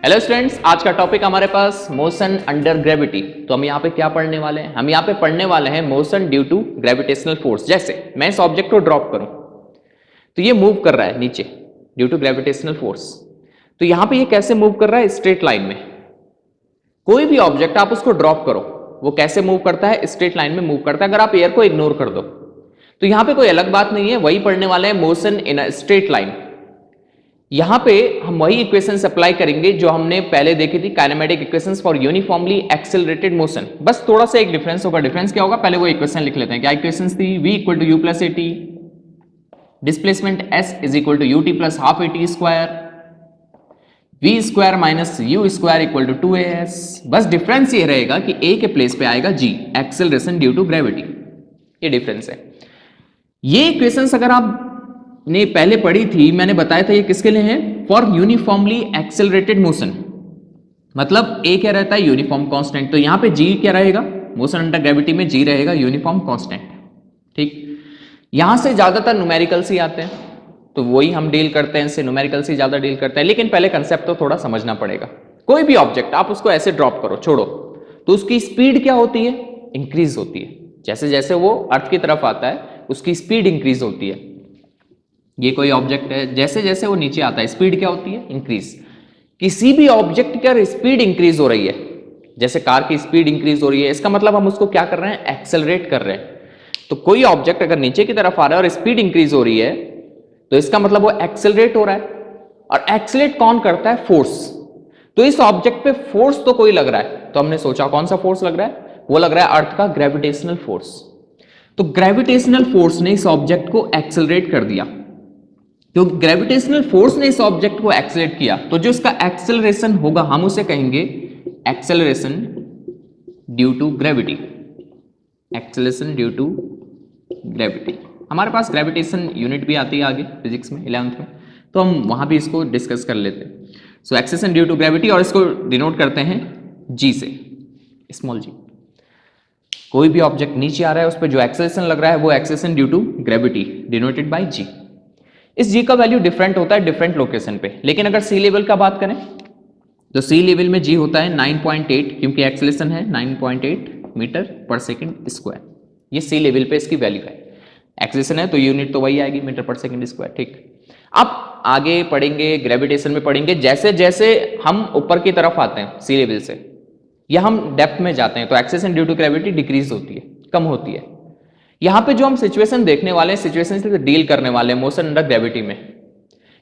Hello students, आज का topic हमारे पास मोशन अंडर ग्रेविटी। तो हम यहाँ पे क्या पढ़ने वाले हैं? हम यहाँ पे पढ़ने वाले हैं motion due to gravitational force. जैसे मैं इस ऑब्जेक्ट को ड्रॉप करूं तो ये मूव कर रहा है नीचे ड्यू टू ग्रेविटेशनल फोर्स। तो यहाँ पे ये कैसे मूव कर रहा है? स्ट्रेट लाइन में। कोई भी ऑब्जेक्ट आप उसको ड्रॉप करो, वो कैसे मूव करता है? स्ट्रेट लाइन में मूव करता है। अगर आप एयर को इग्नोर कर दो तो यहाँ पे कोई अलग बात नहीं है, वही पढ़ने वाले हैं motion in a straight line. यहां पे हम वही इक्वेशंस अप्लाई करेंगे जो हमने पहले देखी थी, kinematic equations for uniformly accelerated motion. बस थोड़ा सा एक डिफरेंस होगा। डिफरेंस क्या होगा? पहले वो इक्वेशन लिख लेते हैं। क्या इक्वेशंस थी? v equal to u plus a t, displacement s is equal to u t plus half a t square, v square minus u square equal to 2as। बस डिफरेंस ये रहेगा कि a के प्लेस पे आएगा g, acceleration due to gravity. ये difference है। ये इक्वेशंस अगर आप ने पहले पढ़ी थी, मैंने बताया था ये किसके लिए है? For uniformly accelerated motion. मतलब ए क्या रहता है? Uniform constant. तो यहां पे जी क्या रहेगा? मोशन अंडर ग्रेविटी में जी रहेगा यूनिफॉर्म कांस्टेंट। ठीक, यहां से ज्यादातर न्यूमेरिकल्स ही आते हैं, तो वही हम डील करते हैं, इससे न्यूमेरिकल्स ही ज्यादा डील करते हैं। लेकिन पहले कंसेप्ट तो थोड़ा समझना पड़ेगा। कोई भी ऑब्जेक्ट आप उसको ऐसे ड्रॉप करो, छोड़ो, तो उसकी स्पीड क्या होती है? इंक्रीज होती है। जैसे जैसे वो अर्थ की तरफ आता है उसकी स्पीड इंक्रीज होती है। ये कोई ऑब्जेक्ट है, जैसे जैसे वो नीचे आता है स्पीड क्या होती है? इंक्रीज। किसी भी ऑब्जेक्ट की स्पीड इंक्रीज हो रही है, जैसे कार की स्पीड इंक्रीज हो रही है, इसका मतलब हम उसको क्या कर रहे हैं? एक्सेलरेट कर रहे हैं। तो कोई ऑब्जेक्ट अगर नीचे की तरफ आ रहा है और स्पीड इंक्रीज हो रही है, तो इसका मतलब वो एक्सेलरेट हो रहा है। और एक्सेलरेट कौन करता है? फोर्स। तो इस ऑब्जेक्ट पे फोर्स तो कोई लग रहा है, तो हमने सोचा कौन सा फोर्स लग रहा है? वो लग रहा है अर्थ का ग्रेविटेशनल फोर्स। तो ग्रेविटेशनल फोर्स ने इस ऑब्जेक्ट को एक्सेलरेट कर दिया। तो ग्रेविटेशनल फोर्स ने इस ऑब्जेक्ट को एक्सेलरेट किया, तो जो इसका एक्सेलरेशन होगा हम उसे कहेंगे acceleration due to gravity. Acceleration due to gravity. हमारे पास ग्रेविटेशन यूनिट भी आती है आगे फिजिक्स में 11th में, तो हम वहां भी इसको डिस्कस कर लेते हैं। So acceleration due to gravity, और इसको डिनोट करते हैं जी से, स्मॉल जी। कोई भी ऑब्जेक्ट नीचे आ रहा है उस पर जो एक्सेलरेशन लग रहा है वो acceleration due to gravity, denoted by G. इस जी का वैल्यू डिफरेंट होता है डिफरेंट लोकेशन पे। लेकिन अगर सी लेवल का बात करें तो सी लेवल में जी होता है 9.8, क्योंकि एक्सेलरेशन है 9.8 मीटर पर सेकंड स्क्वायर। ये सी लेवल पे इसकी वैल्यू है। एक्सेलरेशन है तो यूनिट तो वही आएगी, मीटर पर सेकंड स्क्वायर। ठीक, अब आगे पढ़ेंगे, ग्रेविटेशन में पढ़ेंगे। जैसे जैसे हम ऊपर की तरफ आते हैं सी लेवल से, या हम डेप्थ में जाते हैं, तो acceleration due to gravity decrease होती है, कम होती है। यहां पे जो हम सिचुएशन देखने वाले हैं, सिचुएशन से डील करने वाले हैं मोशन अंडर ग्रेविटी में,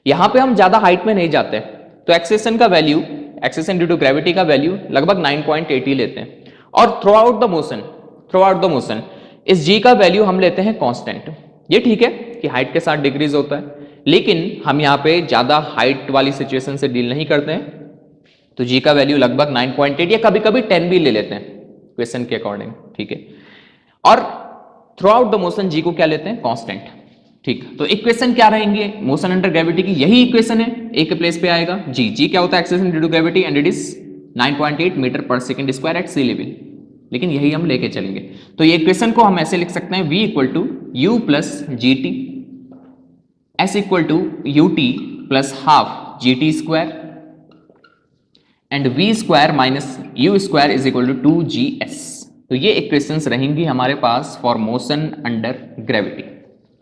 यहां पे हम ज्यादा हाइट में नहीं जाते, तो एक्सेलरेशन का value, acceleration due to gravity का वैल्यू लगभग 9.8 लेते हैं। और थ्रू आउट द मोशन इस जी का वैल्यू हम लेते हैं कांस्टेंट। ये ठीक है कि हाइट के साथ डिक्रीज होता है, लेकिन हम यहां पे ज्यादा हाइट वाली सिचुएशन से डील नहीं करते हैं, तो जी का वैल्यू लगभग 9.8 या कभी कभी 10 भी ले लेते हैं क्वेश्चन के अकॉर्डिंग। ठीक है, और थ्रू आउट द मोशन जी को क्या लेते हैं? कांस्टेंट। ठीक, तो इक्वेशन क्या रहेंगे मोशन अंडर ग्रेविटी की? यही इक्वेशन है, ए के प्लेस पे आएगा जी। जी क्या होता है? Acceleration due to gravity, and it is 9.8 metre per second square at sea level. लेकिन यही हम लेके चलेंगे। तो ये इक्वेशन को हम ऐसे लिख सकते हैं, v equal to u plus g t, s equal to u t plus half g t square, and v square minus u square is equal to 2gs। तो ये इक्वेशंस रहेंगी हमारे पास for motion under gravity.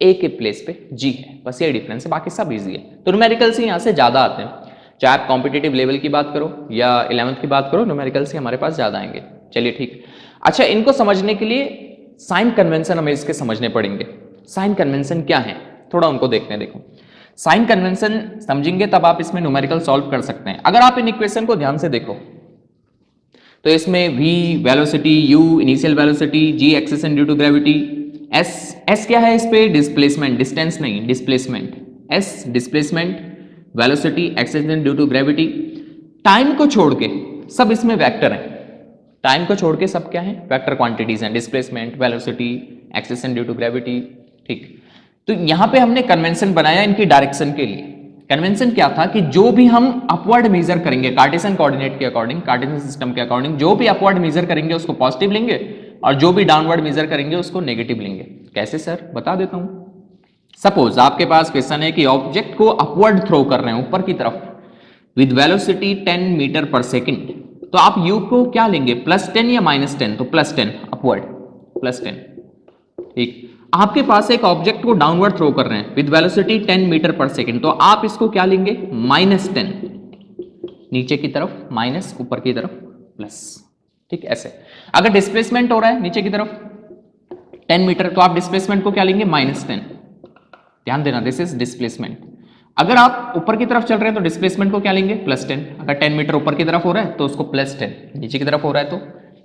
A के place पे जी है, बस ये डिफरेंस है, बाकी सब इजी है। तो न्यूमेरिकल्स ही यहां से ज्यादा आते हैं, चाहे आप कॉम्पिटिटिव लेवल की बात करो या 11th की बात करो, न्यूमेरिकल्स ही हमारे पास ज्यादा आएंगे। चलिए ठीक, अच्छा, इनको समझने के लिए साइन कन्वेंशन हमें इसके समझने पड़ेंगे। साइन कन्वेंशन क्या है, थोड़ा उनको देखते हैं। देखो, साइन कन्वेंशन समझेंगे तब आप इसमें न्यूमेरिकल सॉल्व कर सकते हैं। अगर आप इन इक्वेशन को ध्यान से देखो तो इसमें v velocity, u initial velocity, g acceleration due to gravity, s क्या है? इस पे डिस्प्लेसमेंट, डिस्टेंस नहीं, displacement, s displacement, velocity, acceleration due to gravity. Time को छोड़ के सब इसमें वेक्टर हैं। टाइम को छोड़ के सब क्या है? वेक्टर क्वांटिटीज हैं, displacement, velocity, acceleration due to gravity. ठीक, तो यहां पे हमने कन्वेंशन बनाया इनकी डायरेक्शन के लिए। कन्वेंशन क्या था कि जो भी हम अपवर्ड मेजर करेंगे कार्टेशियन कोऑर्डिनेट के अकॉर्डिंग, कार्टेशियन सिस्टम के अकॉर्डिंग, जो भी अपवर्ड मेजर करेंगे उसको पॉजिटिव लेंगे, और जो भी डाउनवर्ड मेजर करेंगे उसको नेगेटिव लेंगे। कैसे सर? बता देता हूं। सपोज आपके पास क्वेश्चन है कि ऑब्जेक्ट को अपवर्ड थ्रो कर रहे हैं ऊपर की तरफ, with velocity 10 metre per second, तो आप u को क्या लेंगे, +10 या -10, तो +10 अपवर्ड, +10। ठीक, आपके पास एक ऑब्जेक्ट को डाउनवर्ड थ्रो कर रहे हैं with velocity 10 metre per second, तो आप इसको क्या लेंगे, -10 नीचे की तरफ, माइनस ऊपर की तरफ प्लस। ठीक, ऐसे। अगर डिस्प्लेसमेंट हो रहा है नीचे की तरफ 10 मीटर, तो आप डिस्प्लेसमेंट को क्या लेंगे, -10। ध्यान देना, दिस इज डिस्प्लेसमेंट। अगर आप ऊपर की तरफ चल रहे हैं तो डिस्प्लेसमेंट को क्या लेंगे, +10। अगर 10 मीटर ऊपर की तरफ हो रहा है तो उसको +10, नीचे की तरफ हो रहा है तो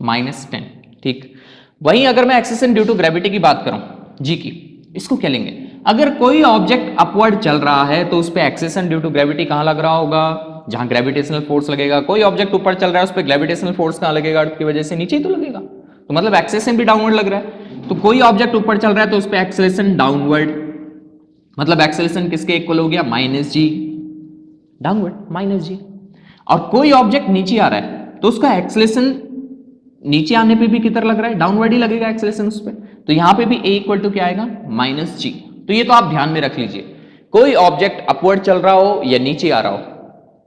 -10। ठीक, वहीं अगर मैं एक्सेलरेशन ड्यू टू ग्रेविटी की बात करूं, जी की, इसको क्या लेंगे, अगर कोई ऑब्जेक्ट अपवर्ड चल रहा है तो उस पर एक्सेलरेशन ड्यू टू ग्रेविटी कहां लग रहा होगा, जहां ग्रेविटेशनल फोर्स लगेगा। कोई ऑब्जेक्ट ऊपर चल रहा है उस पर ग्रेविटेशनल फोर्स कहां लगेगा, अर्थ की वजह से नीचे ही तो लगेगा, तो मतलब एक्सेलरेशन भी डाउनवर्ड लग रहा है। तो कोई ऑब्जेक्ट ऊपर चल रहा है तो उस पर एक्सेलरेशन डाउनवर्ड, मतलब एक्सेलरेशन किसके इक्वल हो गया, -g, डाउनवर्ड -g। और कोई ऑब्जेक्ट नीचे आ रहा है तो उसका एक्सेलरेशन नीचे आने पे भी किधर लग रहा है, डाउनवर्ड ही लगेगा एक्सेलरेशन उस पर, तो यहां पे भी a इक्वल टू क्या आएगा, -g। तो ये तो आप ध्यान में रख लीजिए, कोई ऑब्जेक्ट अपवर्ड चल रहा हो या नीचे आ रहा हो,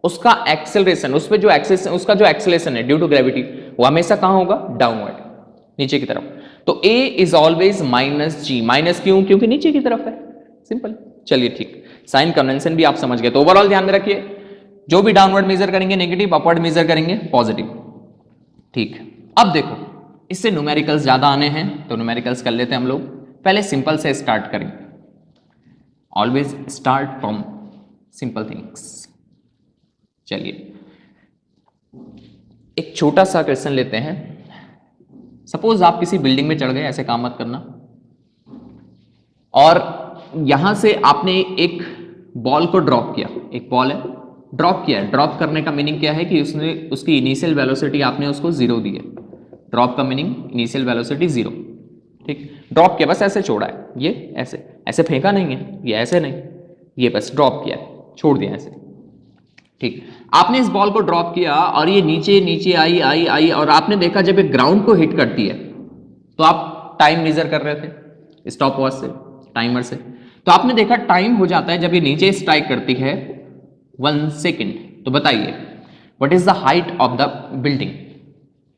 उसका एक्सेलरेशन, उस पे जो एक्सेलरेशन, उसका जो एक्सेलरेशन है ड्यू टू ग्रेविटी, वो हमेशा कहां होगा, डाउनवर्ड, नीचे की तरफ। तो a is always -g, minus क्यों, क्योंकि नीचे की तरफ है, सिंपल। चलिए ठीक, साइन कन्वेंशन भी आप समझ गए। तो ओवरऑल ध्यान में रखिए, जो भी डाउनवर्ड मेजर करेंगे नेगेटिव, अपवर्ड मेजर करेंगे पॉजिटिव। ठीक, अब देखो इससे न्यूमेरिकल्स ज्यादा आने हैं तो न्यूमेरिकल्स कर लेते हैं हम लोग। पहले सिंपल से स्टार्ट करेंगे, always start from simple things. चलिए एक छोटा सा क्वेश्चन लेते हैं। सपोज आप किसी बिल्डिंग में चढ़ गए, ऐसे काम मत करना, और यहां से आपने एक बॉल को ड्रॉप किया, एक बॉल है, ड्रॉप किया है। ड्रॉप करने का मीनिंग क्या है कि उसने, उसकी इनिशियल वेलोसिटी आपने उसको 0 दी है। ड्रॉप का मीनिंग इनिशियल वेलोसिटी 0। ठीक, ड्रॉप किया, बस ऐसे छोड़ा है, ये ऐसे ऐसे फेंका नहीं है, ये ऐसे नहीं, ये बस ड्रॉप किया है, छोड़ दिया ऐसे। ठीक, आपने इस बॉल को ड्रॉप किया और ये नीचे नीचे आई आई आई, और आपने देखा जब ये ग्राउंड को हिट करती है तो आप टाइम मेजर कर रहे थे स्टॉप वॉच से, टाइमर से, तो आपने देखा टाइम हो जाता है जब ये नीचे स्ट्राइक करती है 1 सेकेंड। तो बताइए what is the height of the building,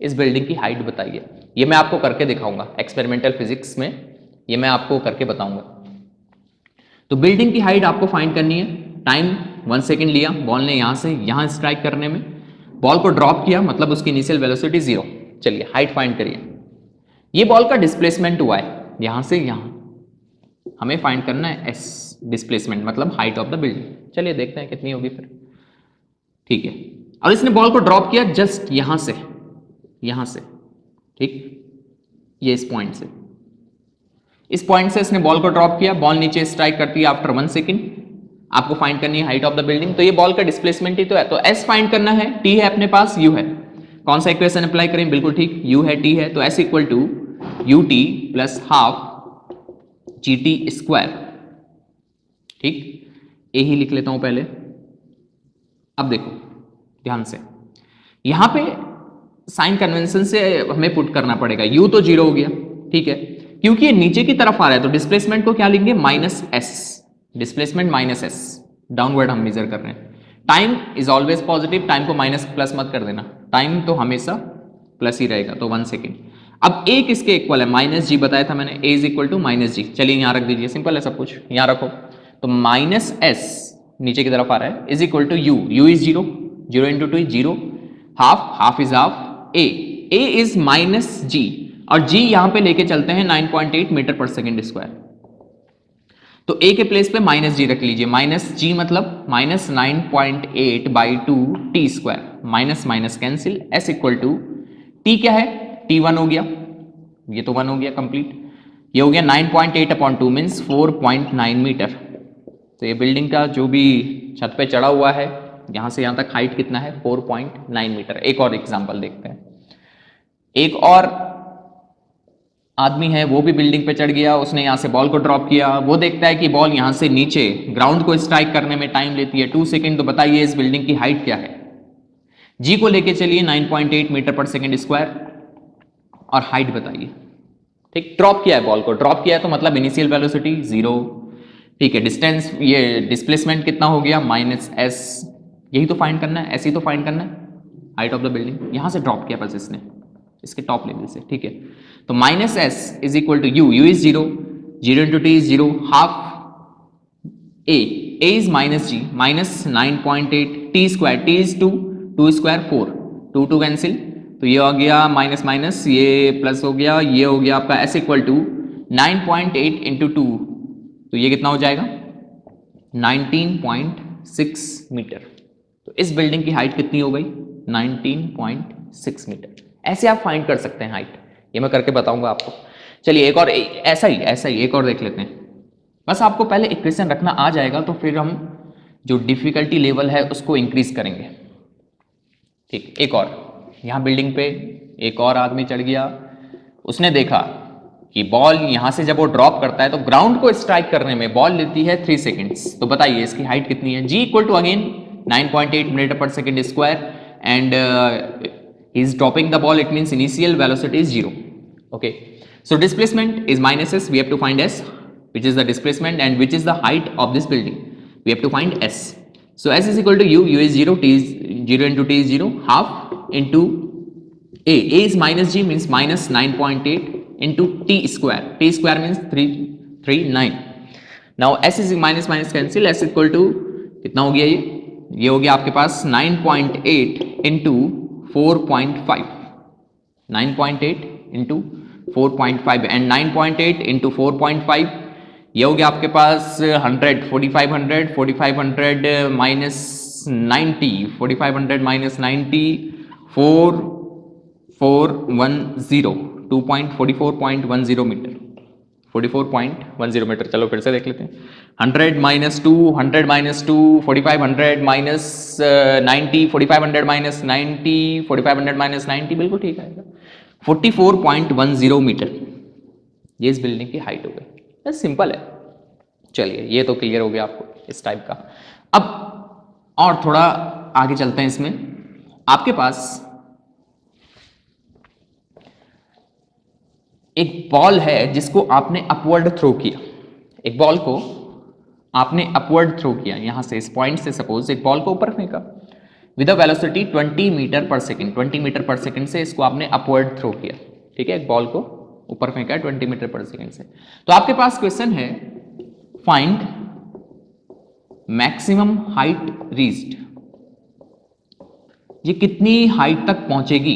इस बिल्डिंग की हाइट बताइए। ये मैं आपको करके दिखाऊंगा एक्सपेरिमेंटल फिजिक्स में, ये मैं आपको करके बताऊंगा। तो बिल्डिंग की हाइट आपको फाइंड करनी है। टाइम 1 सेकेंड लिया बॉल ने यहां से यहां स्ट्राइक करने में, बॉल को ड्रॉप किया, मतलब उसकी इनिशियल वेलोसिटी 0। चलिए हाइट फाइंड करिए। ये बॉल का डिस्प्लेसमेंट हुआ है यहां से यहां, हमें फाइंड करना है s डिस्प्लेसमेंट, मतलब हाइट ऑफ द बिल्डिंग। चलिए देखते हैं कितनी होगी फिर। ठीक है, और इसने बॉल को ड्रॉप किया जस्ट यहां से, यहां से, ठीक, ये इस पॉइंट से, इस पॉइंट से इसने बॉल को ड्रॉप किया, बॉल नीचे स्ट्राइक करती है आफ्टर 1 सेकेंड। आपको फाइंड करनी है हाइट ऑफ द बिल्डिंग, तो ये बॉल का डिस्प्लेसमेंट ही तो है, तो s फाइंड करना है, t है अपने पास, u है, कौन सा इक्वेशन अप्लाई करें, बिल्कुल ठीक, u है t है, तो s equal to ut plus half gt square. ठीक, ए ही लिख लेता हूं पहले। अब देखो ध्यान से, यहां पे साइन कन्वेंशन से हमें पुट करना पड़ेगा, u तो 0 हो गया, ठीक है, क्योंकि ये नीचे की तरफ आ रहा है तो डिस्प्लेसमेंट को क्या लिखेंगे, -s, डिस्प्लेसमेंट -s, डाउनवर्ड हम मेजर कर रहे हैं। Time is always positive, time को माइनस प्लस मत कर देना, टाइम तो हमेशा प्लस ही रहेगा, तो 1 सेकेंड। अब a किसके इक्वल है, -g बताया था मैंने, a is equal to -g। चलिए यहां रख दीजिए, सिंपल है सब कुछ, यहां रखो। तो -s नीचे की तरफ आ रहा है is equal to u is 0, 0 into 2 0, half is half, a is -g, और g यहां पे लेके चलते हैं 9.8 मीटर पर सेकेंड स्क्वायर। तो a के प्लेस पे -g रख लीजिए, -g मतलब -9.8 by 2 t square, minus minus cancel, s equal to t क्या है, t 1 हो गया, ये तो 1 हो गया कंप्लीट, ये हो गया 9.8 अपॉन 2 मीन्स 4.9 मीटर। तो ये बिल्डिंग का जो भी छत पे चढ़ा हुआ है यहां से यहां तक हाइट कितना है, 4.9 मीटर। एक और एग्जांपल देखते हैं, एक और आदमी है, वो भी बिल्डिंग पे चढ़ गया, उसने यहां से बॉल को ड्रॉप किया, वो देखता है कि बॉल यहां से नीचे ग्राउंड को स्ट्राइक करने में टाइम लेती है 2 सेकेंड। तो बताइए इस बिल्डिंग की हाइट क्या है, जी को लेके चलिए 9.8 मीटर पर सेकेंड स्क्वायर, और हाइट बताइए। ठीक, ड्रॉप किया है बॉल को, ड्रॉप किया है तो मतलब इनिशियल वेलोसिटी 0, ठीक है, डिस्टेंस, ये डिस्प्लेसमेंट कितना हो गया, -s, यही तो फाइंड करना है, ऐसे ही तो फाइंड करना है हाइट ऑफ द बिल्डिंग। यहां से ड्रॉप किया बस इसने, इसके टॉप लेवल से, ठीक है। तो minus s is equal to u, u is 0, 0 into t is 0, half a is minus g, minus 9.8, t square, t is 2, 2 square 4, 2 2 cancel, तो ये हो गया माइनस माइनस, ये प्लस हो गया, ये हो गया आपका एस इक्वल टू 9.8 इंटू 2, तो ये कितना हो जाएगा 19.6 मीटर। तो इस बिल्डिंग की हाइट कितनी हो गई 19.6 मीटर। ऐसे आप फाइंड कर सकते हैं हाइट, ये मैं करके बताऊंगा आपको। चलिए एक और, ऐसा ही एक और देख लेते हैं। बस आपको पहले इक्वेशन रखना आ जाएगा तो फिर हम जो डिफिकल्टी लेवल है उसको इंक्रीज करेंगे। ठीक, एक और, यहां बिल्डिंग पे एक और आदमी चढ़ गया, उसने देखा कि बॉल यहां से जब वो ड्रॉप करता है तो ग्राउंड को स्ट्राइक करने में बॉल लेती है 3 सेकेंड्स। तो बताइए इसकी हाइट कितनी है। जी equal to again 9.8 metre per second square and he is dropping the ball, it means initial velocity is 0. Okay, so displacement is minus s, we have to find s, which is the displacement, and which is the height of this building, we have to find s. So s is equal to u, u is 0, t is 0 into t is 0, half into a is minus g means minus 9.8 into t square means 339. Now s is minus minus cancel, s equal to कितना हो गया, ये हो गया आपके पास 9.8 into 4.5, 9.8 into 4.5 and 9.8 into 4.5 ये हो गया आपके पास 100, 4500 माइनस 90, 4500 माइनस 90, 4410, 2.44.10 मीटर, 44.10 मीटर। चलो फिर से देख लेते हैं। 100 minus 2, 100 minus 2, 4500 minus 90, 4500 minus 90, 4500 minus 90, बिल्कुल ठीक आएगा, 44.10 मीटर। ये इस बिल्डिंग की हाइट हो गई। सिंपल है। चलिए ये तो क्लियर हो गया आपको इस टाइप का। अब और थोड़ा आगे चलते हैं। इसमें आपके पास एक बॉल है जिसको आपने अपवर्ड थ्रो किया, एक बॉल को आपने अपवर्ड थ्रो किया, यहां से इस पॉइंट से सपोज एक बॉल को ऊपर फेंका with a velocity 20 metre per second, 20 metre per second से इसको आपने अपवर्ड थ्रो किया, ठीक है, एक बॉल को ऊपर फेंका है 20 मीटर पर सेकंड से। तो आपके पास क्वेश्चन है फाइंड मैक्सिमम हाइट रीच्ड, ये कितनी हाइट तक पहुंचेगी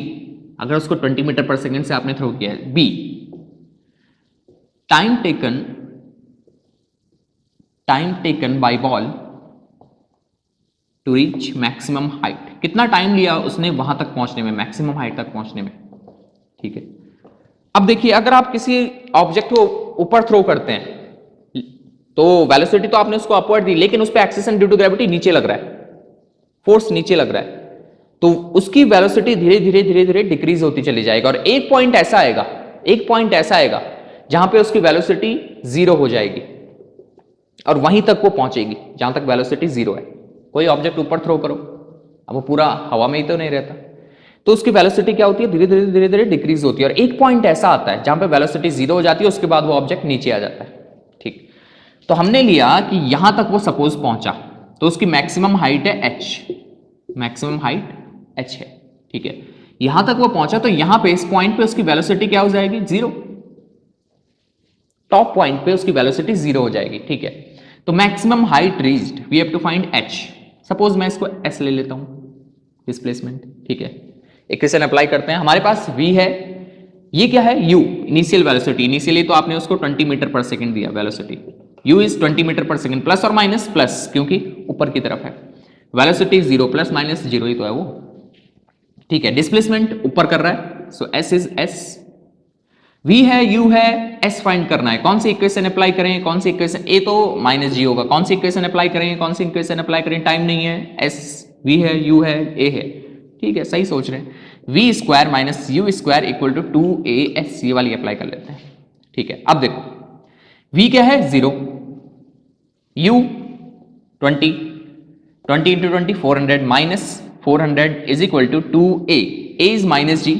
अगर उसको 20 मीटर पर सेकंड से आपने थ्रो किया है। B time taken by ball to reach maximum height, कितना टाइम लिया उसने वहां तक पहुंचने में, मैक्सिमम हाइट तक पहुंचने में, ठीक है। अब देखिए अगर आप किसी ऑब्जेक्ट को ऊपर थ्रो करते हैं तो वेलोसिटी तो आपने उसको अपवर्ड दी, लेकिन उस पर एक्सेलरेशन ड्यू टू ग्रेविटी नीचे लग रहा है, फोर्स नीचे लग रहा है, तो उसकी वेलोसिटी धीरे धीरे धीरे धीरे डिक्रीज होती चली जाएगी और एक पॉइंट ऐसा आएगा जहां पे उसकी वेलोसिटी 0 हो जाएगी और वहीं तक वो पहुंचेगी जहां तक वेलोसिटी 0 है। कोई ऑब्जेक्ट ऊपर थ्रो करो, अब वो पूरा हवा में ही तो नहीं रहता, तो उसकी वेलोसिटी क्या होती है, धीरे धीरे धीरे धीरे डिक्रीज होती है और एक पॉइंट ऐसा आता है जहां पे वेलोसिटी 0 हो जाती है, उसके बाद वो ऑब्जेक्ट नीचे आ जाता है, ठीक। तो हमने लिया कि यहां तक वो सपोज पहुंचा तो उसकी मैक्सिमम हाइट है h, मैक्सिमम हाइट h है, ठीक है। यहां तक वो पहुंचा तो यहां पे इस पॉइंट पे उसकी वेलोसिटी क्या हो जाएगी 0, टॉप पॉइंट पे उसकी वेलोसिटी 0 हो जाएगी, ठीक है। तो maximum height reached we have to find h, suppose मैं इसको s ले लेता हूं डिस्प्लेसमेंट, ठीक है। इक्वेशन अप्लाई करते हैं, हमारे पास v है, ये क्या है u, इनिशियल वेलोसिटी, इनिशियली तो आपने उसको 20 मीटर पर सेकंड दिया velocity, u is 20 metre per second, plus और माइनस, प्लस क्योंकि ऊपर की तरफ है, वेलोसिटी 0 प्लस माइनस 0 ही तो है वो, ठीक है। डिस्प्लेसमेंट ऊपर कर रहा है, सो s इज s, v है u है, s फाइंड करना है, कौन सी इक्वेशन अप्लाई करें, कौन सी इक्वेशन, a तो माइनस g होगा, कौन सी इक्वेशन अप्लाई करें, कौन सी इक्वेशन अप्लाई करें, टाइम नहीं है, s v है, u है, a है, ठीक है, सही सोच रहे हैं। v square minus u square equal to 2as, ये वाली अप्लाई कर लेते हैं, ठीक है। अब देखो v क्या है 0, u 20, 20 into 20 400 minus 400 is equal to 2a, a is minus g,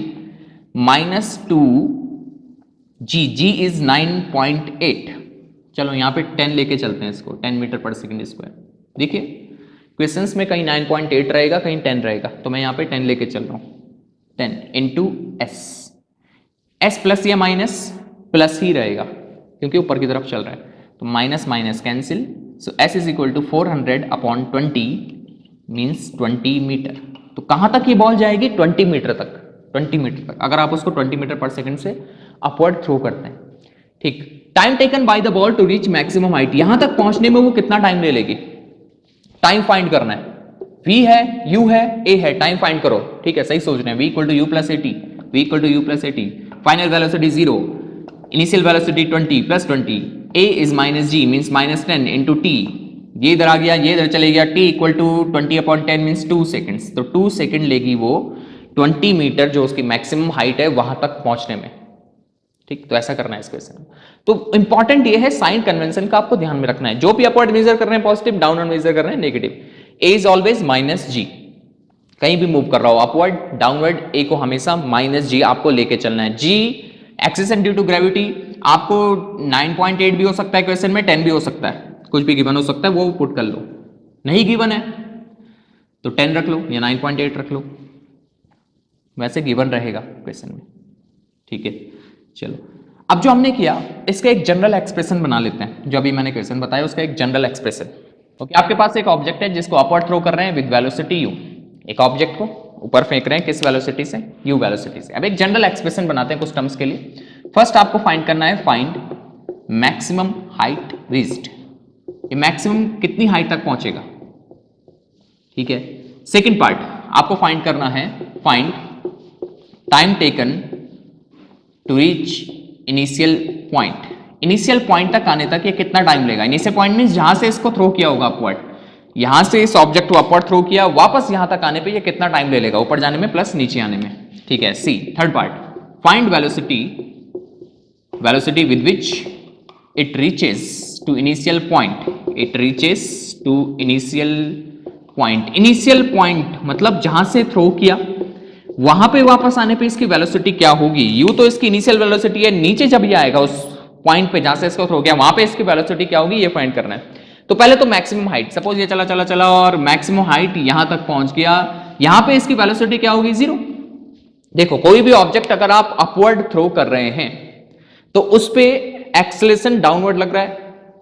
minus 2g, g is 9.8, चलो यहां पे 10 लेके चलते हैं इसको, 10 मीटर पर सेकंड स्क्वायर। देखिए क्वेश्चंस में कहीं 9.8 रहेगा, कहीं 10 रहेगा, तो मैं यहाँ पे 10 लेके चल रहा हूँ। 10 इंटू एस प्लस या माइनस, प्लस ही रहेगा क्योंकि ऊपर की तरफ चल रहा है, तो minus minus cancel, so s is equal to 400 upon 20 means 20 metre. तो कहां तक ये बॉल जाएगी? 20 मीटर तक, 20 मीटर तक, अगर आप उसको 20 मीटर पर सेकंड से अपवर्ड थ्रो करते हैं। ठीक, time taken by the ball to reach maximum height, यहां तक पहुंचने में वो कितना टाइम ले लेगी? टाइम फाइंड करना है। v है, u है, a है, टाइम फाइंड करो। ठीक है, सही सोच रहे हैं। v equal to u plus a t, v equal to u plus a t, final velocity 0, initial velocity 20 plus 20, a is minus g means minus 10 into t, ये इधर आ गया, ये इधर चले गया, t equal to 20 upon 10 means 2 seconds, तो 2 second लेगी वो 20 मीटर जो उसकी मैक्सिमम हाइट है वहां तक पहुंचने में। ठीक, तो ऐसा करना है इस क्वेश्चन में। तो इंपॉर्टेंट ये है साइन कन्वेंशन का आपको ध्यान में रखना है। जो भी अपवर्ड मेजर कर रहे हैं पॉजिटिव, डाउनवर्ड मेजर कर रहे हैं negative, a is always minus g, कहीं भी मूव कर रहा हो अपवर्ड डाउनवर्ड, a को हमेशा माइनस जी आपको लेके चलना है। g acceleration due to gravity, आपको 9.8 भी हो सकता है क्वेश्चन में, 10 भी हो सकता है, कुछ भी गिवन हो सकता है, वो पुट कर लो। नहीं गिवन है तो 10 रख लो या 9.8 रख लो, वैसे गिवन रहेगा क्वेश्चन में। ठीक है, चलो अब जो हमने किया इसका एक जनरल एक्सप्रेशन बना लेते हैं। जो अभी मैंने क्वेश्चन बताया उसका एक जनरल एक्सप्रेशन। ओके, आपके पास एक ऑब्जेक्ट है जिसको अपवर्ड थ्रो कर रहे हैं विद वेलोसिटी u, एक ऑब्जेक्ट को ऊपर फेंक रहे हैं किस वेलोसिटी से? u वेलोसिटी से। अब एक जनरल एक्सप्रेशन बनाते हैं कुछ टर्म्स के लिए। फर्स्ट आपको फाइंड करना है, फाइंड मैक्सिमम हाइट रीच्ड, ये मैक्सिमम कितनी हाइट तक पहुंचेगा। ठीक है, सेकंड पार्ट आपको फाइंड करना है, find time taken to reach initial point, initial point तक आने तक ये कितना टाइम लेगा। इनिशियल पॉइंट मींस जहां से इसको थ्रो किया होगा अपवर्ड, यहां से इस ऑब्जेक्ट को अपवर्ड थ्रो किया, वापस यहां तक आने पे ये कितना टाइम ले लेगा, ऊपर जाने में प्लस नीचे आने में। ठीक है, C third part, find velocity, velocity with which it reaches to initial point, it reaches to initial point. Initial point मतलब जहां से थ्रो किया वहां पे वापस आने पे इसकी वेलोसिटी क्या होगी। यू तो इसकी इनिशियल वेलोसिटी है, नीचे जब ये आएगा उस पॉइंट पे जहां से इसको थ्रो किया वहां पे इसकी वेलोसिटी क्या होगी, ये फाइंड करना है। तो पहले तो मैक्सिमम हाइट, सपोज ये चला चला चला और मैक्सिमम हाइट यहां तक पहुंच गया, यहां पे इसकी वेलोसिटी क्या होगी? 0। देखो कोई भी ऑब्जेक्ट अगर आप अपवर्ड थ्रो कर रहे हैं तो उस पे एक्सेलरेशन डाउनवर्ड लग रहा है,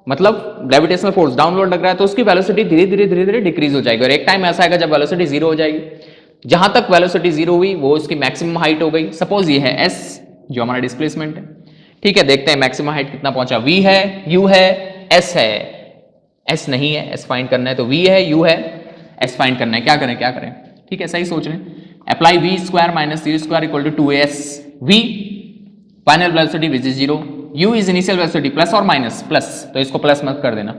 मतलब ग्रेविटेशनल फोर्स डाउनवर्ड लग रहा है, तो उसकी वेलोसिटी धीरे धीरे धीरे धीरे डिक्रीज हो जाएगी और एक टाइम ऐसा आएगा जब वेलोसिटी 0 हो जाएगी। जहां तक वेलोसिटी 0 हुई वो उसकी मैक्सिमम हाइट हो गई। सपोज ये है s जो हमारा डिस्प्लेसमेंट है। ठीक है, देखते हैं मैक्सिमम हाइट कितना पहुंचा। v है, u है, s है, s नहीं है, s फाइंड करना है, तो v है, u है, s फाइंड करना है। क्या करें क्या करें? ठीक है, सही सोच रहे हैं। Apply v square minus u square equal to 2as, v final velocity which is 0, u is initial velocity plus और माइनस, प्लस तो इसको प्लस मत कर देना।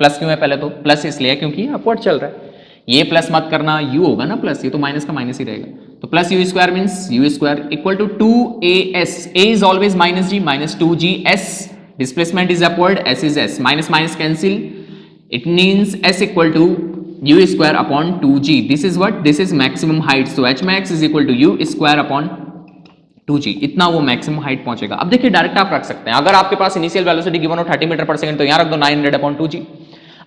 प्लस क्यों है? पहले तो प्लस इसलिए क्योंकि अपवर्ड चल रहा है, ये प्लस मत करना, u होगा ना प्लस, ये तो माइनस का माइनस ही रहेगा। तो plus u square means u square equal to 2as, a is always minus g minus 2g, s displacement is upward, s is s, minus minus cancel, it means s equal to u square upon 2g। This is what? This is maximum height, so h max is equal to u square upon 2g, इतना वो maximum height पहुंचेगा। अब देखिए direct आप रख सकते हैं, अगर आपके पास इनिशियल वेलोसिटी गिवन हो 30 मीटर पर सेकंड तो यहां रख दो 900 अपॉन 2g।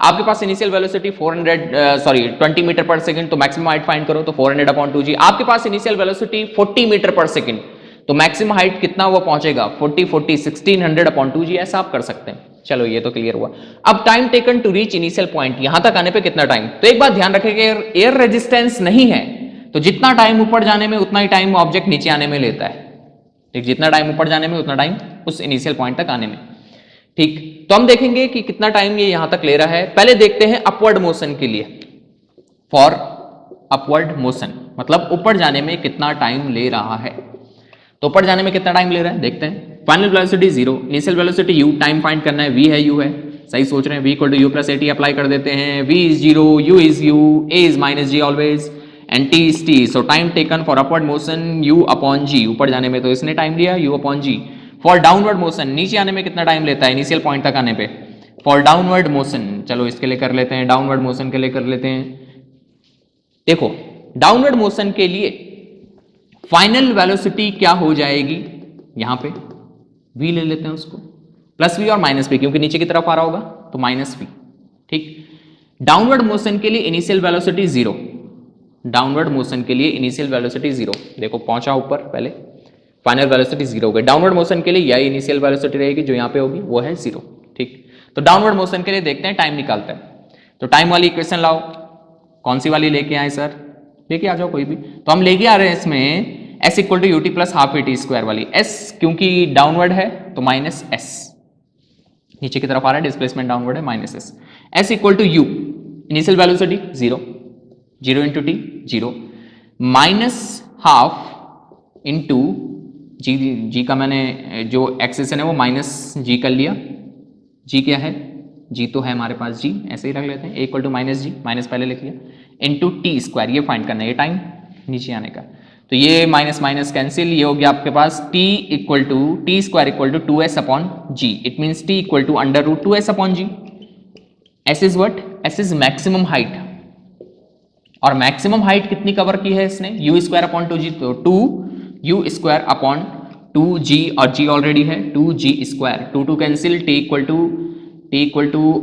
आपके पास initial velocity 20 metre per second तो मैक्सिमम हाइट फाइंड करो तो 400 अपॉन 2g। आपके पास initial velocity 40 metre per second तो मैक्सिमम हाइट कितना वो पहुंचेगा? 1600 अपॉन 2g, ऐसा आप कर सकते हैं। चलो ये तो क्लियर हुआ। अब time taken to reach initial point, यहां तक आने पे कितना टाइम? तो एक बात ध्यान रखें कि एयर रेजिस्टेंस नहीं है तो जितना टाइम ऊपर जाने में उतना ही टाइम ऑब्जेक्ट नीचे आने में लेता है। ठीक, जितना टाइम ऊपर जाने में उतना टाइम उस इनिशियल पॉइंट तक आने में। ठीक, तो हम देखेंगे कि कितना टाइम ये यहां तक ले रहा है। पहले देखते हैं अपवर्ड मोशन के लिए, फॉर अपवर्ड मोशन मतलब ऊपर जाने में कितना टाइम ले रहा है। तो ऊपर जाने में कितना टाइम ले रहा है देखते हैं। Final velocity 0, initial velocity u, time find करना है, v है, u है, सही सोच रहे हैं। v equal to u plus at apply कर देते हैं, v is 0, u is u, a is minus g always and t is t। So time taken for upward motion u upon g, ऊपर जाने में तो इसने टाइम लिया u upon g। For downward motion नीचे आने में कितना टाइम लेता है इनिशियल पॉइंट तक आने पे? फॉर डाउनवर्ड मोशन, चलो इसके लिए कर लेते हैं, डाउनवर्ड मोशन के लिए कर लेते हैं। देखो डाउनवर्ड मोशन के लिए फाइनल वेलोसिटी क्या हो जाएगी, यहां पे v ले लेते हैं उसको, प्लस v और माइनस v, क्योंकि नीचे की तरफ आ रहा होगा तो माइनस v। ठीक, डाउनवर्ड मोशन के लिए इनिशियल वेलोसिटी 0, डाउनवर्ड मोशन के लिए इनिशियल वेलोसिटी 0, देखो पहुंचा ऊपर, पहले फाइनल वेलोसिटी 0 हो गई। डाउनवर्ड मोशन के लिए यही इनिशियल वेलोसिटी रहेगी जो यहां पे होगी, वो है 0। ठीक, तो डाउनवर्ड मोशन के लिए देखते हैं, टाइम निकालते हैं। तो टाइम वाली इक्वेशन लाओ, कौन सी वाली लेके आए सर? लेके आ जाओ कोई भी। तो हम लेके आ रहे हैं इसमें s equal to u t plus half a t square वाली। s क्योंकि डाउनवर्ड है तो माइनस s, नीचे की तरफ आ रहा है, डिस्प्लेसमेंट डाउनवर्ड है, minus s। s equal to u, initial velocity 0, 0 into T 0, minus half into G, G का मैंने जो एक्सेशन है वो माइनस जी कर लिया। जी क्या है? जी तो है हमारे पास, जी ऐसे ही रख लेते हैं, equal to minus g, minus पहले लिख लिया, इंटू टी स्क्वायर, ये फाइंड करना है, ये टाइम नीचे आने का। तो ये माइनस माइनस कैंसिल, ये हो गया आपके पास t equal to t square equal to 2s upon g. It means t equal to under root 2s upon g. S is what? S is maximum height, और मैक्सिमम हाइट कितनी cover की है इसने? यू स्क्वायर अपॉन 2g, तो 2u square upon 2g, और g already है 2g square, 2 cancel, t equal to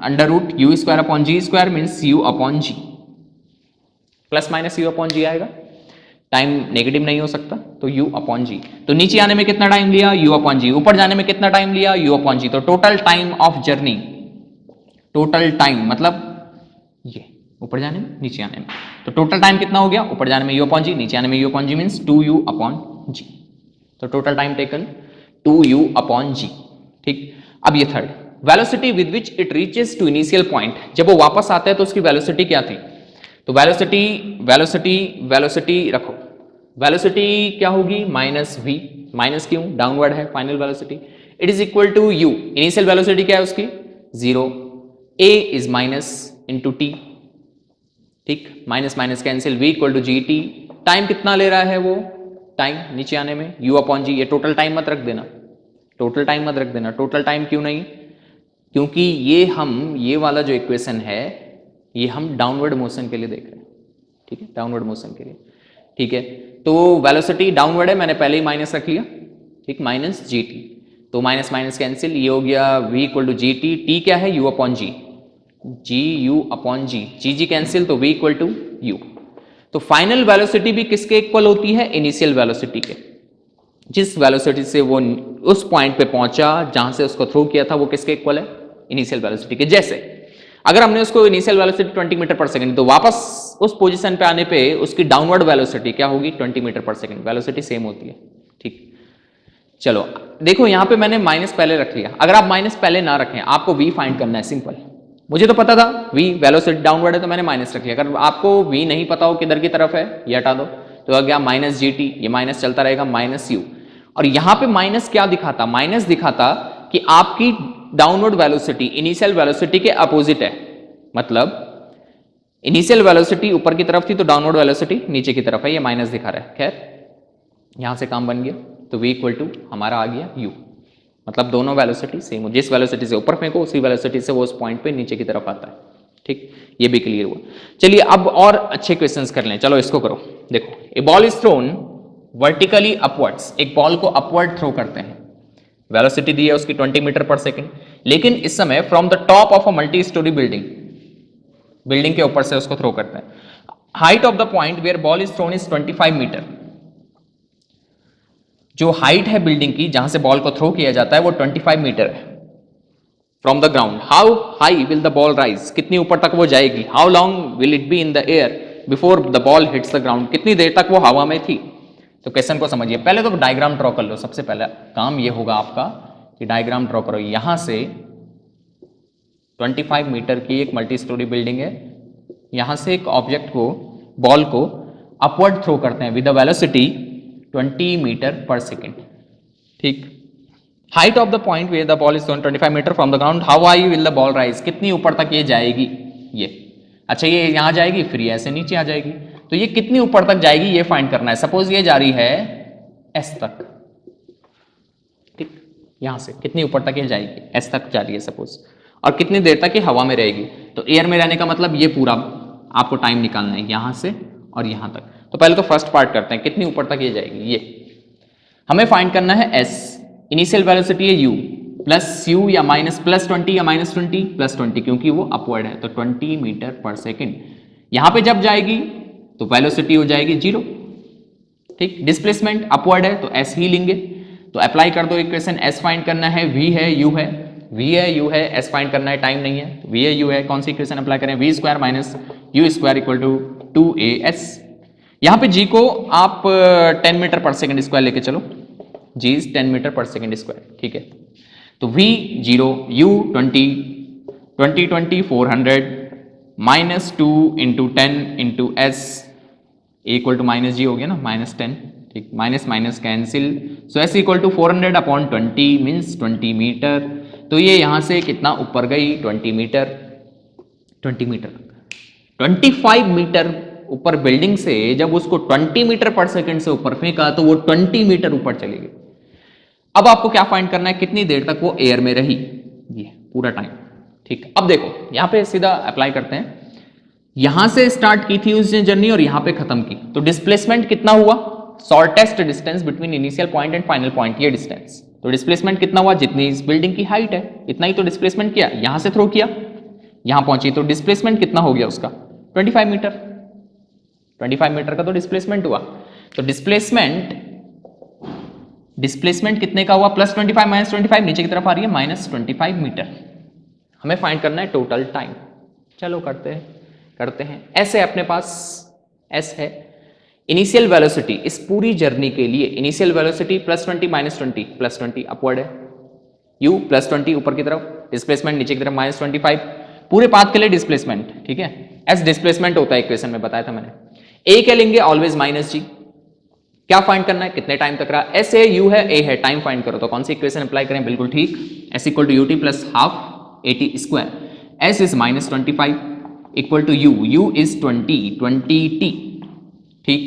under root u square upon g square means u upon g, plus minus u upon g आएगा, time negative नहीं हो सकता, तो u upon g। तो नीचे आने में कितना टाइम लिया? u upon g। ऊपर जाने में कितना टाइम लिया? u upon g। तो total time of journey, total time मतलब ये ऊपर जाने में नीचे आने में, तो टोटल टाइम कितना हो गया? ऊपर जाने में u अपॉन g, नीचे आने में u upon g means 2u upon g। तो total time taken 2u upon g। ठीक, अब ये third, velocity with which it reaches to initial point, जब वो वापस आता है तो उसकी वेलोसिटी क्या थी? तो वेलोसिटी रखो, वेलोसिटी क्या होगी? माइनस v, माइनस क्यों? डाउनवर्ड है final velocity. It is equal to u, initial velocity क्या है उसकी? 0, a is minus into t. ठीक, minus minus cancel, v equal to g t. Time कितना ले रहा है वो? टाइम नीचे आने में u अपॉन जी। ये टोटल टाइम मत रख देना, टोटल टाइम मत रख देना। टोटल टाइम क्यों नहीं? क्योंकि ये वाला जो इक्वेशन है ये हम डाउनवर्ड मोशन के लिए देख रहे हैं। ठीक है, डाउनवर्ड मोशन के लिए। ठीक है, तो वेलोसिटी डाउनवर्ड है, मैंने पहले ही माइनस रख लिया। ठीक, माइनस जी टी, तो माइनस माइनस कैंसिल, ये हो गया v equal to g t. T क्या है? u upon g, g u upon g, g g cancel, तो v इक्वल टू यू। तो फाइनल वेलोसिटी भी किसके इक्वल होती है? इनिशियल वेलोसिटी के। जिस वेलोसिटी से वो उस पॉइंट पे पहुंचा जहां से उसको थ्रो किया था, वो किसके इक्वल है? इनिशियल वेलोसिटी के। जैसे अगर हमने उसको initial velocity 20 metre per second, तो वापस उस पोजीशन पे आने पे उसकी डाउनवर्ड वेलोसिटी क्या होगी? 20 metre per second. Velocity same होती है। ठीक, चलो देखो यहां पे मैंने माइनस पहले रख लिया। अगर आप माइनस पहले ना रखें, आपको v फाइंड करना है, सिंपल। मुझे तो पता था v वेलोसिटी डाउनवर्ड है तो मैंने माइनस रख लिया। अगर आपको v नहीं पता हो किधर की तरफ है, ये हटा दो, तो अगर माइनस जी टी, ये माइनस चलता रहेगा, माइनस यू। और यहां पे माइनस क्या दिखाता? माइनस दिखाता कि आपकी डाउनवर्ड वेलोसिटी इनिशियल वेलोसिटी के अपोजिट है। मतलब इनिशियल वेलोसिटी ऊपर की तरफ थी तो डाउनवर्ड वेलोसिटी नीचे की तरफ है, ये माइनस दिखा रहा है। खैर यहां से काम बन गया, तो v इक्वल टू हमारा आ गया u। मतलब दोनों वेलोसिटी सेम हो, जिस वेलोसिटी से ऊपर फेंको उसी वेलोसिटी से वो उस पॉइंट पे नीचे की तरफ आता है। ठीक, ये भी क्लियर हुआ। चलिए अब और अच्छे क्वेश्चंस कर लें। चलो इसको करो। देखो, a ball is thrown vertically upwards, एक बॉल को अपवर्ड थ्रो करते हैं, वेलोसिटी दी है उसकी 20 मीटर पर सेकंड, लेकिन इस समय from the top of a multi storey building, building के ऊपर से उसको थ्रो करते हैं। Height of the point where ball is thrown is 25 metre. जो हाइट है बिल्डिंग की जहां से बॉल को थ्रो किया जाता है वो 25 मीटर है from the ground. How high will the ball rise, कितनी ऊपर तक वो जाएगी? How long will it be in the air before the ball hits the ground, कितनी देर तक वो हवा में थी? तो क्वेश्चन को समझिए। पहले तो डायग्राम ड्रॉ कर लो। सबसे पहला काम ये होगा आपका कि डायग्राम ड्रॉ करो। यहां से 25 मीटर की एक मल्टी स्टोरी बिल्डिंग है, यहां से एक ऑब्जेक्ट को, बॉल को अपवर्ड थ्रो करते हैं with the velocity 20 metre per second. ठीक, height of the point where the ball is thrown 25 metre from the ground, how high will the ball rise, कितनी ऊपर तक ये जाएगी? ये अच्छा, ये यहां जाएगी फिर ऐसे नीचे आ जाएगी, तो ये कितनी ऊपर तक जाएगी ये फाइंड करना है। सपोज ये जा रही है एस तक। ठीक, यहां से कितनी ऊपर तक ये जाएगी? एस तक जा रही है सपोज, और कितनी देर तक ये हवा में रहेगी? तो एयर में रहने का मतलब ये पूरा आपको टाइम निकालना है, यहां से और यहां तक। तो पहले तो फर्स्ट पार्ट करते हैं, कितनी ऊपर तक ये जाएगी। ये हमें फाइंड करना है एस, इनिशियल वेलोसिटी है u, प्लस यू या माइनस प्लस 20 या माइनस 20 प्लस 20, क्योंकि वो अपवर्ड है तो 20 मीटर पर सेकेंड। यहां पे जब जाएगी तो वेलोसिटी हो जाएगी 0। ठीक, डिस्प्लेसमेंट अपवर्ड है तो एस ही लेंगे। तो अप्लाई कर दो इक्वेशन, एस फाइंड करना है, वी है यू है, वी है यू है, एस फाइंड करना है, टाइम नहीं है, तो वी है यू है। कौन सी इक्वेशन अप्लाई करें? V square minus u square equal to 2as। यहां पे जी को आप 10 मीटर पर सेकेंड स्क्वायर लेके चलो, g is 10 metre per second square. ठीक है, तो v 0, u 20 400 minus 2 into 10 into s equal to minus g हो गया ना, माइनस 10। ठीक, minus minus cancel, so s equal to 400 upon 20 means 20 metre. तो ये यहां से कितना ऊपर गई? 20 मीटर, 20 मीटर, 25 मीटर ऊपर बिल्डिंग से जब उसको 20 मीटर पर सेकेंड से ऊपर फेंका तो वो 20 मीटर ऊपर चली गई। अब आपको क्या फाइंड करना है? कितनी देर तक वो एयर में रही, ये पूरा टाइम। ठीक, अब देखो यहां पे सीधा अप्लाई करते हैं। यहां से स्टार्ट की थी उसने जर्नी और यहां पे खत्म की, तो डिस्प्लेसमेंट कितना हुआ? Shortest distance between initial point and final point, ये डिस्टेंस। तो डिस्प्लेसमेंट कितना हुआ? जितनी इस बिल्डिंग की हाइट है इतना ही तो डिस्प्लेसमेंट किया। यहां से थ्रो किया, यहां पहुंची, तो डिस्प्लेसमेंट कितना हो गया उसका? 25 मीटर। 25 मीटर का तो डिस्प्लेसमेंट हुआ। तो डिस्प्लेसमेंट कितने का हुआ? प्लस 25 माइनस 25, नीचे की तरफ आ रही है माइनस 25 मीटर। हमें फाइंड करना है टोटल टाइम। चलो करते हैं। एस है अपने पास, एस है इनिशियल वेलोसिटी इस पूरी जर्नी के लिए। Initial velocity plus 20 minus 20, plus 20 upward है, यू प्लस 20 ऊपर की तरफ, डिस्प्लेसमेंट नीचे की तरफ माइनस 25 पूरे पाथ के लिए डिस्प्लेसमेंट। ठीक है, एस डिस्प्लेसमेंट होता है, इक्वेशन में बताया था मैंने। ए क्या लेंगे? ऑलवेज माइनस जी। क्या फाइंड करना है? कितने टाइम तक रहा? एस है, यू है, ए है, टाइम फाइंड करो। तो कौन सी इक्वेशन अप्लाई करें? बिल्कुल ठीक, s equal to u t plus half a t square. S is minus 25 equal to u is 20 t. ठीक,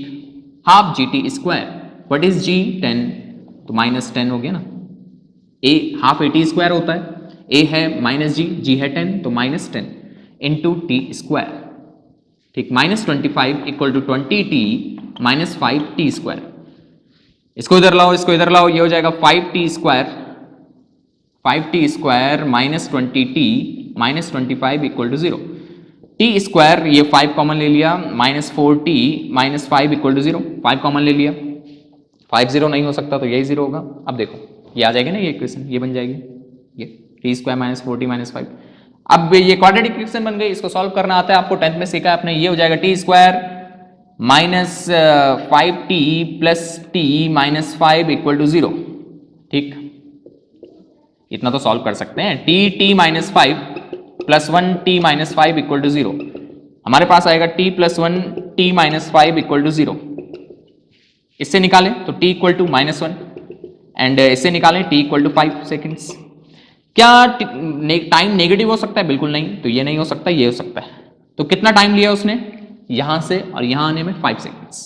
half g t square, what is g? 10, तो माइनस 10 हो गया ना। ए हाफ एटी स्क्वायर होता है, ए है माइनस जी है 10, तो माइनस 10 इंटू टी स्क्वायर। ठीक, minus 25 equal to 20t minus 5t square. इसको इधर लाओ, ये हो जाएगा 5t square, 5t square minus 20t minus 25 equal to 0। T square, ये 5 कॉमन ले लिया, minus 4t minus 5 equal to 0, 5 common ले लिया, 5 0 नहीं हो सकता तो यही 0 होगा। अब देखो ये आ जाएगी ना, ये इक्वेशन ये बन जाएगी, ये T square minus 4t minus 5। अब ये क्वाड्रेटिक इक्वेशन बन गई, इसको सॉल्व करना आता है आपको, 10th में सीखा आपने। ये हो जाएगा t square minus 5t plus t minus 5 equal to 0। ठीक, इतना तो सॉल्व कर सकते हैं। T minus 5 plus 1t minus 5 equal to 0। हमारे पास आएगा t plus 1t minus 5 equal to 0। इससे निकालें तो t equal to minus 1 and इससे निकालें t इक्वल टू 5 सेकेंड्स। क्या टाइम नेगेटिव हो सकता है? बिल्कुल नहीं, तो ये नहीं हो सकता, ये हो सकता है। तो कितना टाइम लिया उसने यहां से और यहां आने में? 5 seconds.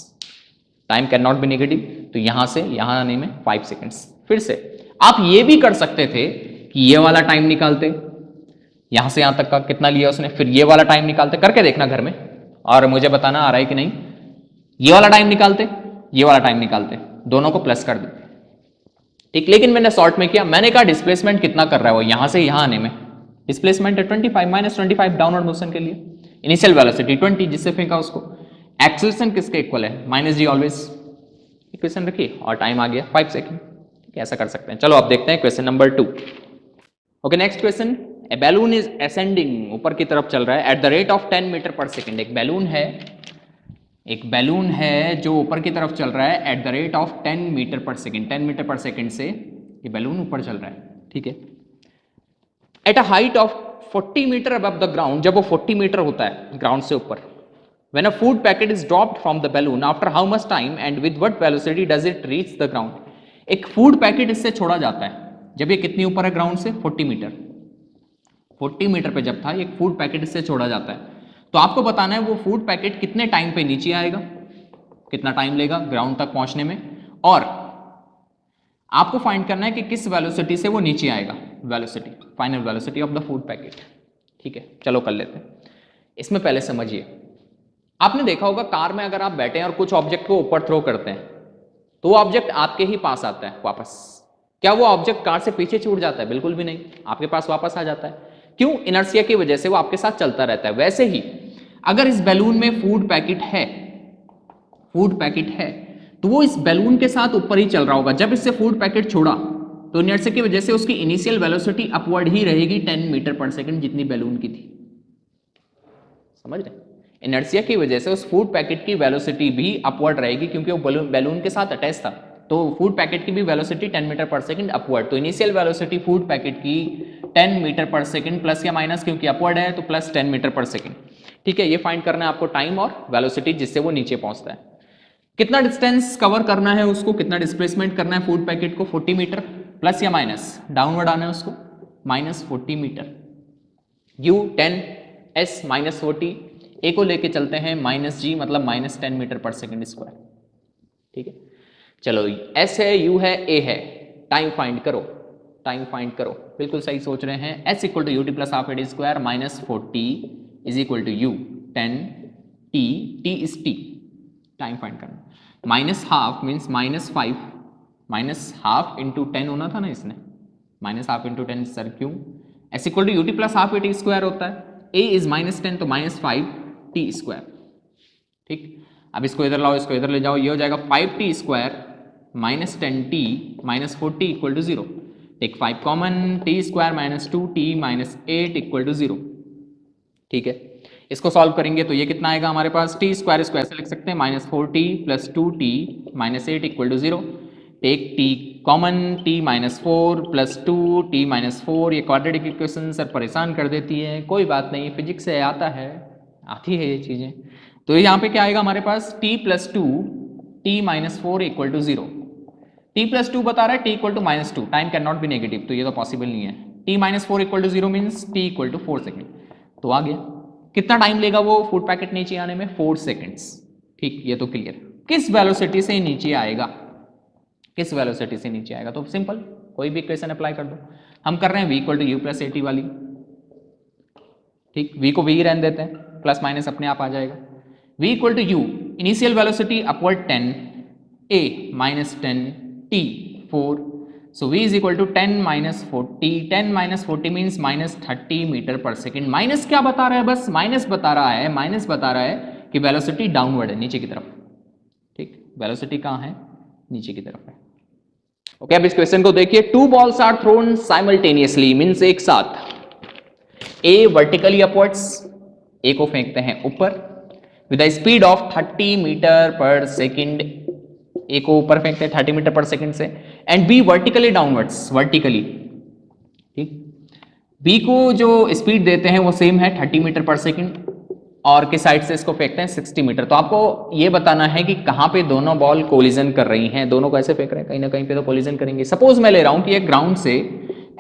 Time can not be negative, तो यहां से यहां आने में 5 सेकेंड्स। फिर से आप ये भी कर सकते थे कि ये वाला टाइम निकालते, यहां से यहां तक का कितना लिया उसने, फिर ये वाला टाइम निकालते, करके देखना घर में और मुझे बताना आ रहा है कि नहीं। ये वाला टाइम निकालते, ये वाला टाइम निकालते, दोनों को प्लस कर देते। ठीक, लेकिन मैंने शॉर्ट में किया, मैंने कहा डिस्प्लेसमेंट कितना कर रहा है वो यहां से यहां आने में। डिस्प्लेसमेंट है 25 माइनस 25 डाउनवर्ड मोशन के लिए, इनिशियल वेलोसिटी 20 जिससे फेंका उसको। एक्सेलरेशन किसके इक्वल है? माइनस जी ऑलवेज। इक्वेशन रखिए और टाइम आ गया 5 सेकेंड। ठीक है, ऐसा कर सकते हैं। चलो अब देखते हैं question number 2। Okay, next question. A balloon is ascending, ऊपर की तरफ चल रहा है, at the rate of 10 metre per second. एक बैलून है जो ऊपर की तरफ चल रहा है at the rate of 10 metre per second. 10 metre per second से ये बैलून ऊपर चल रहा है। ठीक है, at a height of 40 metre above the ground, जब वो 40 मीटर होता है ग्राउंड से ऊपर। When a food packet is dropped from the balloon, after how much time and with what velocity does it reach the ground. एक food packet इससे छोड़ा जाता है जब ये कितनी ऊपर है ग्राउंड से? 40 मीटर। 40 मीटर पे जब था, एक फूड पैकेट इससे छोड़ा जाता है, तो आपको बताना है वो फूड पैकेट कितने टाइम पे नीचे आएगा, कितना टाइम लेगा ग्राउंड तक पहुंचने में, और आपको फाइंड करना है कि किस वेलोसिटी से वो नीचे आएगा, velocity, final velocity of the food packet. ठीक है, चलो कर लेते हैं। इसमें पहले समझिए, आपने देखा होगा कार में अगर आप बैठे हैं और कुछ ऑब्जेक्ट को ऊपर थ्रो करते हैं तो वो ऑब्जेक्ट आपके ही पास आता है वापस, क्या वो ऑब्जेक्ट कार से पीछे छूट जाता है? बिल्कुल भी नहीं, आपके पास वापस आ जाता है। क्यों? इनर्शिया की वजह से वो आपके साथ चलता रहता है। वैसे ही अगर इस बैलून में फूड पैकेट है तो वो इस बैलून के साथ ऊपर ही चल रहा होगा। जब इससे फूड पैकेट छोड़ा तो इनर्शिया की वजह से उसकी इनिशियल वेलोसिटी अपवर्ड ही रहेगी 10 मीटर पर सेकंड, जितनी बैलून की थी। समझ रहे? इनर्शिया की वजह से उस फूड पैकेट की वेलोसिटी भी अपवर्ड रहेगी, क्योंकि वो बैलून के साथ अटैच था। तो फूड पैकेट की भी velocity 10 metre per second upward. तो इनिशियल वेलोसिटी फूड पैकेट की 10 मीटर पर सेकंड प्लस या माइनस, क्योंकि अपवर्ड है तो प्लस 10 मीटर पर सेकंड। ठीक है, ये फाइंड करना है आपको टाइम और वेलोसिटी जिससे वो नीचे पहुंचता है। कितना डिस्टेंस कवर करना है उसको, कितना डिस्प्लेसमेंट करना है फूड पैकेट को? 40 मीटर प्लस या माइनस, डाउनवर्ड आना है उसको, minus 40 metre. u 10 s minus 40, a को लेके चलते हैं माइनस जी, मतलब minus 10 metre per second square. ठीक है, चलो s है, u है, a है, टाइम फाइंड करो, टाइम फाइंड करो। बिल्कुल सही सोच रहे हैं। s equal to u t plus half a t square minus 40 is equal to u 10 t, t is t, time find करना। Minus half means minus 5, minus half into 10 होना था ना इसने, माइनस हाफ इंटू 10 सर क्यों? s equal to u t plus half a t square होता है, a is minus 10 तो minus 5 t square. ठीक, अब इसको इधर लाओ, इसको इधर ले जाओ, ये हो जाएगा 5 t square minus 10 t minus 40 equal to 0। Take 5 common, t square minus 2 t minus 8 equal to 0। ठीक है, इसको सॉल्व करेंगे तो ये कितना आएगा हमारे पास? टी स्क्वायर इसको ऐसे लिख सकते हैं, minus 4t plus 2t minus 8 equal to 0। Take t common, t minus 4 plus 2 t minus 4। ये क्वाड्रेटिक इक्वेशन सर परेशान कर देती है, कोई बात नहीं, फिजिक्स से आता है, आती है ये चीज़ें। तो यहाँ पे क्या आएगा हमारे पास? t plus 2 t minus 4 equal to 0। t plus 2 बता रहा है, t equal to minus 2, time can not be negative, तो ये तो पॉसिबल नहीं है। t minus 4 equal to 0 means t equal to 4 second. तो आ गया। कितना टाइम लेगा वो फूड पैकेट नीचे आने में? 4 सेकेंड्स। ठीक, ये तो क्लियर। किस वेलोसिटी से नीचे आएगा, किस वेलोसिटी से नीचे आएगा? तो सिंपल, कोई भी इक्वेशन अप्लाई कर दो। हम कर रहे हैं v equal to u plus a t वाली। ठीक, v को v ही रहने देते हैं, प्लस माइनस अपने आप आ जाएगा। v equal to u, initial velocity upward 10, a minus 10 t 4, so v is equal to 10 minus 40, 10 minus 40 means minus 30 metre per second. Minus क्या बता रहा है? बस माइनस बता रहा है, माइनस बता रहा है कि वेलोसिटी डाउनवर्ड है, नीचे की तरफ। ठीक, वेलोसिटी कहाँ है? नीचे की तरफ है। ओके, अब इस क्वेश्चन को देखिए। 2 balls are thrown simultaneously means एक साथ। ए वर्टिकली अपवर्ड्स, ए को फेंकते हैं ऊपर with a speed of 30 metre per second, A को ऊपर फेंकते हैं 30 मीटर पर सेकंड से, and B vertically downwards, vertically. ठीक, बी को जो स्पीड देते हैं वो सेम है 30 मीटर पर सेकंड, और किस साइड से इसको फेंकते हैं? 60 मीटर। तो आपको ये बताना है कि कहां पे दोनों बॉल कोलिजन कर रही हैं, दोनों को ऐसे फेंक रहे हैं, कहीं ना कहीं पे तो कोलिजन करेंगे। सपोज मैं ले रहा हूं कि एक ग्राउंड से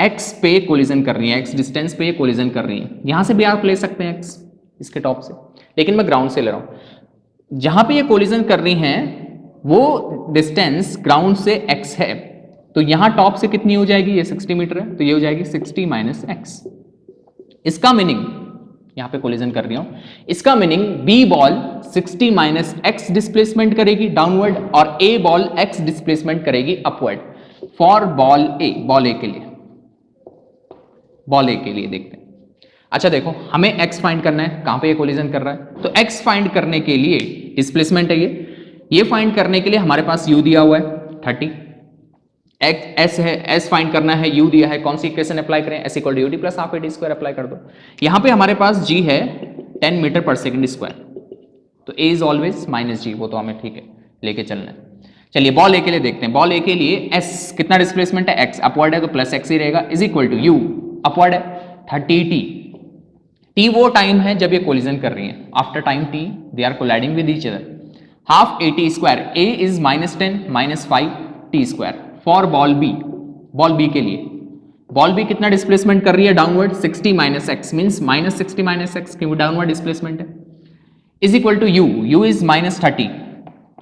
एक्स पे कोलिजन कर रही है, एक्स डिस्टेंस पे कोलिजन कर रही है। यहां से भी आप ले सकते हैं एक्स, इसके टॉप से, लेकिन मैं ग्राउंड से ले रहा हूं। जहां पे ये कोलिजन कर रही हैं वो डिस्टेंस ग्राउंड से x है, तो यहां टॉप से कितनी हो जाएगी? ये 60 मीटर है, तो ये हो जाएगी 60 माइनस एक्स। इसका मीनिंग, यहां पे कोलिजन कर रही हूं, इसका meaning B ball 60 minus x displacement करेगी डाउनवर्ड, और ए बॉल x डिस्प्लेसमेंट करेगी upward. For ball A, ball A के लिए, बॉल ए के लिए देखते हैं। अच्छा देखो, हमें x फाइंड करना है, कहां पे ये कोलिजन कर रहा है, तो x फाइंड करने के लिए डिस्प्लेसमेंट है ये फाइंड करने के लिए हमारे पास u दिया हुआ है 30, s है, s फाइंड करना है, u दिया है, कौन सी इक्वेशन अप्लाई करें? s equal to u t plus half a t square apply कर दो। यहां पे हमारे पास g है 10 मीटर पर सेकंड स्क्वायर, तो a is always minus g, वो तो हमें ठीक है लेके चलना है। चलिए बॉल ए के लिए देखते हैं। बॉल ए के लिए s कितना डिस्प्लेसमेंट है? x अपवर्ड है तो प्लस x ही रहेगा, is equal to u upward है 30t। t वो टाइम है जब ये कोलिजन कर रही है, after time t they are colliding with each other. Half a t square, a is minus 10 minus 5 t square. For ball b, ball b के लिए, बॉल बी कितना डिस्प्लेसमेंट कर रही है downward? 60 minus x means minus 60 minus x, क्योंकि downward displacement है, is equal to u, u is minus 30,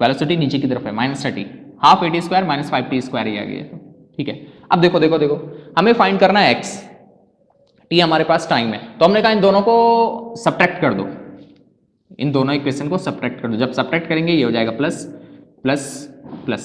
velocity नीचे की तरफ है, minus 30, half a t square minus 5 t square ही आ गया। ठीक है, अब देखो देखो देखो, हमें फाइंड करना है एक्स, टी हमारे पास टाइम है, तो हमने कहा इन दोनों को सब्ट्रैक्ट कर दो, इन दोनों इक्वेशन को सब्ट्रैक्ट कर दो। जब सब्ट्रैक्ट करेंगे ये हो जाएगा प्लस प्लस प्लस,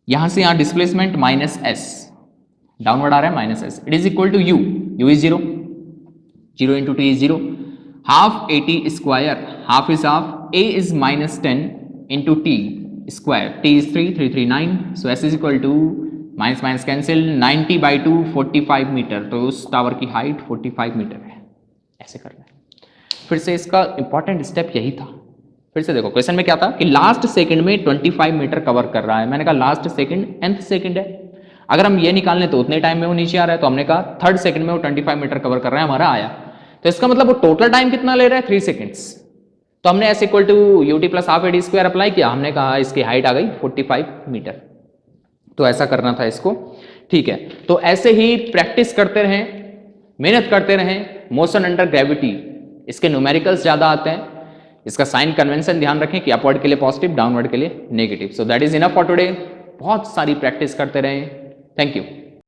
यहां से यहां डिस्प्लेसमेंट माइनस एस, डाउनवर्ड आ रहा है minus s, it is equal to u, u is 0, 0 into t is 0, half a t square, half is half, a is minus 10 into t square, t is 3, 3 3 9, so s is equal to minus minus cancel, 90/2 45 metre, तो उस tower की height 45 metre है। ऐसे करना है। फिर से इसका इंपॉर्टेंट स्टेप यही था। फिर से देखो क्वेश्चन में क्या था कि लास्ट सेकंड में 25 मीटर कवर कर रहा है, मैंने कहा लास्ट सेकंड nth सेकंड है, अगर हम ये निकालने तो उतने टाइम में वो नीचे आ रहा है, तो हमने कहा थर्ड सेकंड में वो 25 मीटर कवर कर रहा है, हमारा आया, तो इसका मतलब वो टोटल टाइम कितना ले रहा है 3 सेकंड्स, तो हमने s equal to u t plus half a d square apply किया, हमने कहा इसकी हाइट आ गई 45 मीटर, तो ऐसा करना था इसको। ठीक है, तो ऐसे ही प्रैक्टिस करते रहें, मेहनत करते रहें, मोशन अंडर ग्रेविटी इसके न्यूमेरिकल्स ज्यादा आते हैं, इसका साइन कन्वेंशन ध्यान रखें कि अपवर्ड के लिए पॉजिटिव, डाउनवर्ड के लिए negative. So that is enough for today, बहुत सारी प्रैक्टिस करते रहें, थैंक यू।